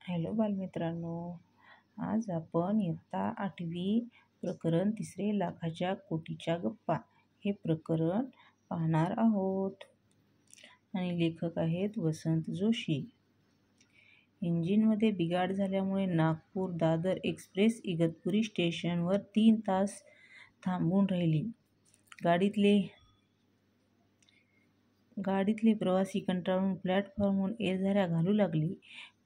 Hello बालमित्रांनो, आज आपण इयत्ता 8वी प्रकरण 3 लाखाच्या कोटीच्या गप्पा हे प्रकरण पाहणार आहोत. आणि लेखक आहेत वसंत जोशी. इंजिनमध्ये बिघाड झाल्यामुळे नागपूर दादर एक्सप्रेस इगतपुरी स्टेशनवर 3 तास थांबून राहिली. गाडीतले प्रवासी कंटाळून प्लॅटफॉर्महून येऱ्या घालू लागले.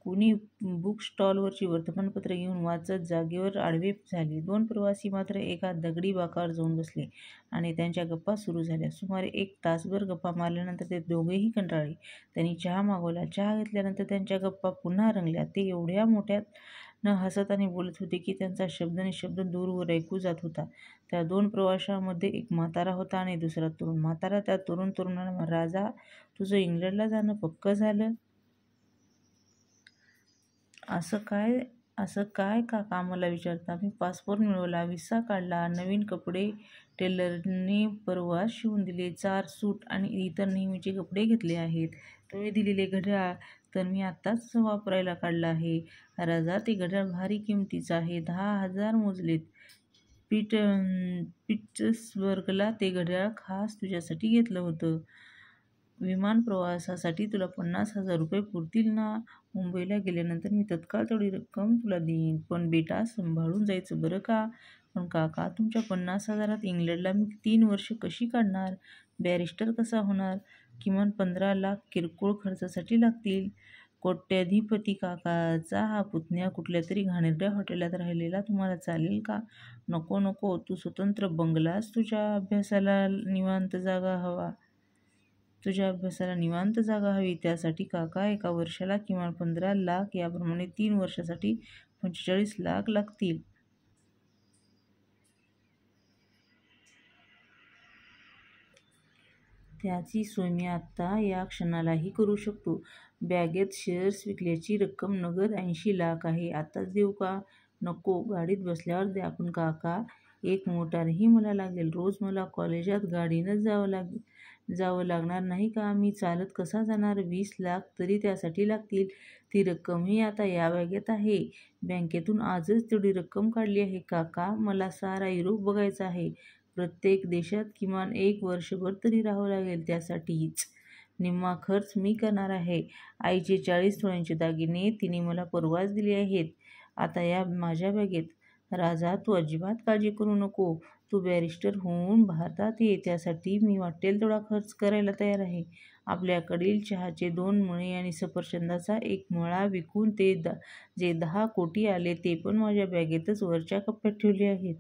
कुणी बुक स्टॉलवरची वर्तमानपत्र घेऊन वाचत जागेवर आडवे झाले. 2 प्रवासी मात्र एका दगडी बाकावर जाऊन बसले आणि त्यांच्या गप्पा सुरू झाल्या. सुमारे 1 तासभर गप्पा मारल्यानंतर ते दोघेही कंटाळले. त्यांनी चहा मागवला. चहा घेतल्यानंतर त्यांच्या गप्पा पुन्हा रंगल्या. ते एवढ्या मोठ्यानं हसत आणि बोलत होते की त्यांचा शब्दनिशब्द दूरवर ऐकू जात होता. त्या 2 प्रवाशांमध्ये एक म्हातारा होता आणि दुसरा तरुण. म्हातारा त्या तरुणाला, "राजा, तुझं इंग्लंडला जाणं पक्कं झालं? असं काय काका मला विचारता? मी पासपोर्ट मिळवला, व्हिसा काढला, नवीन कपडे टेलरने परवाच शिवून दिले, 4 सूट आणि इतर नेहमीचे कपडे घेतले आहेत. तुम्ही दिलेले घड्याळ तर मी आत्ताच वापरायला काढलं आहे. राजा, ते घड्याळ भारी किमतीचं आहे. 10,000 मोजलेत. पिट्सबर्गला ते घड्याळ खास तुझ्यासाठी घेतलं होतं. विमान प्रवासासाठी तुला 50,000 रुपये पुरतील ना? मुंबईला गेल्यानंतर मी तत्काळ तेवढी रक्कम तुला देईन. पण बेटा, सांभाळून जायचं बरं का? पण काका, तुमच्या 50,000त इंग्लंडला मी 3 वर्ष कशी काढणार? बॅरिस्टर कसा होणार? किमान 15 लाख किरकोळ खर्चासाठी लागतील. कोट्याधिपती काकाचा हा पुतण्या कुठल्यातरी घाणेरड्या हॉटेलात राहिलेला तुम्हाला चालेल का? नको नको, तू स्वतंत्र बंगलाच तुझ्या अभ्यासाला निवांत जागा हवी. त्यासाठी काका एका वर्षाला किमान 15 लाख, याप्रमाणे 3 वर्षासाठी 45 लाख लागतील. त्याची सोय मी आत्ता या क्षणालाही करू शकतो. बॅगेत शेअर्स विकल्याची रक्कम नगद 80 लाख आहे. आत्ताच देऊ का? नको, गाडीत बसल्यावर द्या. पण काका, एक मोटारही मला लागेल. रोज मला कॉलेजात गाडीनंच जावं लागणार नाही का? मी चालत कसा जाणार? 20 लाख तरी त्यासाठी लागतील. ती रक्कमही आता या बॅगेत आहे. बँकेतून आजच तेवढी रक्कम काढली आहे. काका, मला सारा युरोप बघायचा आहे. प्रत्येक देशात किमान 1 वर्षभर तरी राहावं लागेल. त्यासाठीच निम्मा खर्च मी करणार आहे. आईचे 40 तोळ्यांचे दागिने तिने मला परवाच दिले आहेत, आता या माझ्या बॅगेत. राजा, तू अजिबात काळजी करू नको. तू बॅरिस्टर होऊन भारतात ये. त्यासाठी मी वाटेल तेवढा खर्च करायला तयार आहे. आपल्याकडील चहाचे 2 मळे आणि सफरचंदाचा 1 मळा विकून जे 10 कोटी आले ते पण माझ्या बॅगेतच वरच्या कप्प्यात ठेवले आहेत.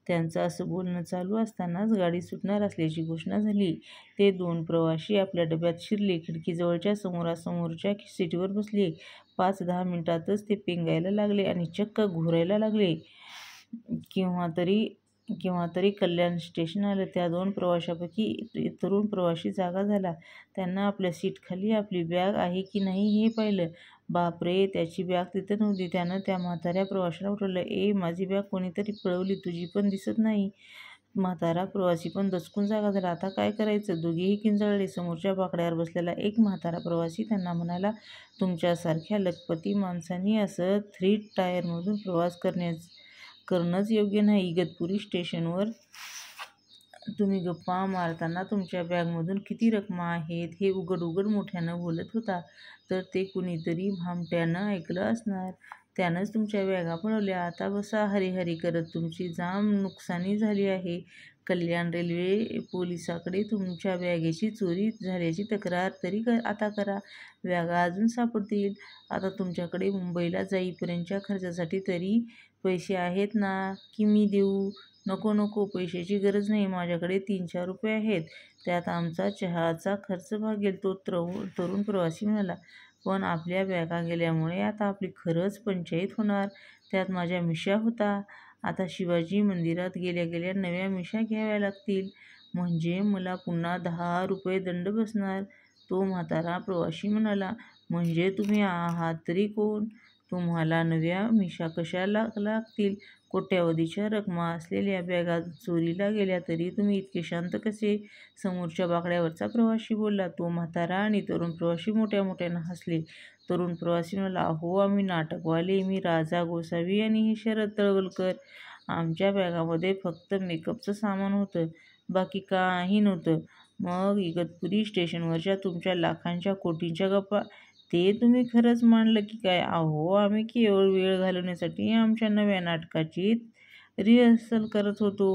त्यांचं असं बोलणं चालू असतानाच गाडी सुटणार असल्याची घोषणा झाली. ते 2 प्रवासी आपल्या डब्यात शिरले. खिडकीजवळच्या समोरासमोरच्या सीटवर बसले. 5-10 मिनिटातच ते पेंगायला लागले आणि चक्क घोरायला लागले. केव्हा तरी कल्याण स्टेशन आलं. त्या 2 प्रवाशांपैकी तरुण प्रवासी जागा झाला. त्यानं आपल्या सीटखाली आपली बॅग आहे की नाही हे पाहिलं. बापरे, त्याची बॅग तिथं नव्हती. त्यानं त्या म्हाताऱ्या प्रवाशाला उठवलं, माझी बॅग कोणीतरी पळवली, तुझी पण दिसत नाही. म्हातारा प्रवासी पण दचकून जागा झाला. आता काय करायचं? दोघेही किंचाळले. समोरच्या बाकड्यावर बसलेला एक म्हातारा प्रवासी त्यांना म्हणाला, तुमच्यासारख्या लखपती माणसांनी असं 3 टायरमधून प्रवास करणंच योग्य नाही. इगतपुरी स्टेशनवर तुम्ही गप्पा मारताना तुमच्या बॅगमधून किती रकमा आहेत हे उघड मोठ्यानं बोलत होता. तर ते कुणीतरी भामट्यानं ऐकलं असणार. त्यानंच तुमच्या बॅगा पळवल्या. आता बसा हरी करत. तुमची जाम नुकसानी झाली आहे. कल्याण रेल्वे पोलिसाकडे तुमच्या बॅगेची चोरी झाल्याची तक्रार तरी आता करा. बॅगा अजून सापडतील. आता तुमच्याकडे मुंबईला जाईपर्यंतच्या खर्चासाठी तरी पैसे आहेत ना, की मी देऊ? नको, पैशाची गरज नाही. माझ्याकडे 3-4 रुपये आहेत. त्यात आमचा चहाचा खर्च भागेल. तो तरुण प्रवासी म्हणाला. पण आपल्या बॅगा गेल्यामुळे आता आपली खरंच पंचाईत होणार. त्यात माझ्या मिशा होता. आता शिवाजी मंदिरात गेल्या नव्या मिशा घ्याव्या लागतील. म्हणजे मला पुन्हा 10 रुपये दंड बसणार. तो म्हातारा प्रवासी म्हणाला, म्हणजे तुम्ही आहात तरी कोण? तुम्हाला नव्या मिशा कशाला लागतील? कोट्यावधीच्या रकमा असलेल्या बॅगा चोरीला गेल्या तरी तुम्ही इतके शांत कसे? समोरच्या बाकड्यावरचा प्रवासी बोलला. तो म्हातारा आणि तरुण प्रवासी मोठ्या मोठ्यानं हसले. तरुण प्रवासी म्हणाला, अहो आम्ही नाटकवाले, मी राजा गोसावी आणि हे शरद तळवलकर. आमच्या बॅगामध्ये फक्त मेकअपचं सामान होतं, बाकी काही नव्हतं. मग इगतपुरी स्टेशनवरच्या तुमच्या लाखांच्या कोटींच्या गप्पा, ते तुम्ही खरंच मानलं की काय? अहो आम्ही केवळ वेळ घालवण्यासाठी आमच्या नव्या नाटकाची रिहर्सल करत होतो.